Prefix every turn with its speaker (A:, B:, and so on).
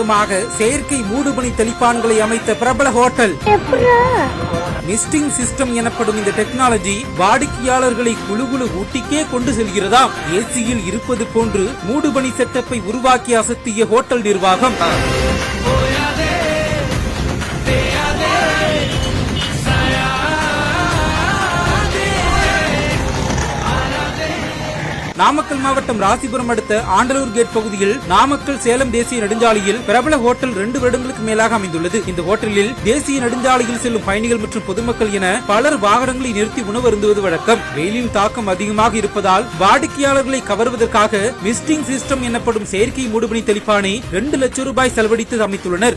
A: சொந்தமாக செயற்கை மூடுபனி தெளிப்பான்களை அமைத்த பிரபல ஹோட்டல். மிஸ்டிங் சிஸ்டம் எனப்படும் இந்த டெக்னாலஜி வாடிக்கையாளர்களை குளுகுளு ஊட்டிக்கே கொண்டு செல்கிறதாம். ஏசியில் இருப்பது போன்று மூடுபனி செட்டப்பை உருவாக்கி அசத்திய ஹோட்டல் நிர்வாகம். நாமக்கல் மாவட்டம் ராசிபுரம் அடுத்த ஆண்டலூர் கேட் பகுதியில் நாமக்கல் சேலம் தேசிய நெடுஞ்சாலையில் பிரபல ஹோட்டல் 2 வருடங்களுக்கு மேலாக அமைந்துள்ளது. இந்த ஹோட்டலில் தேசிய நெடுஞ்சாலையில் செல்லும் பயணிகள் மற்றும் பொதுமக்கள் என பலர் வாகனங்களை நிறுத்தி உணவு அருந்துவது வழக்கம். வெயிலின் தாக்கம் அதிகமாக இருப்பதால் வாடிக்கையாளர்களை கவர்வதற்காக மிஸ்டிங் சிஸ்டம் எனப்படும் செயற்கை மூடுபனி தெளிப்பானை 2 லட்சம் ரூபாய் செலவழித்து அமைத்துள்ளனர்.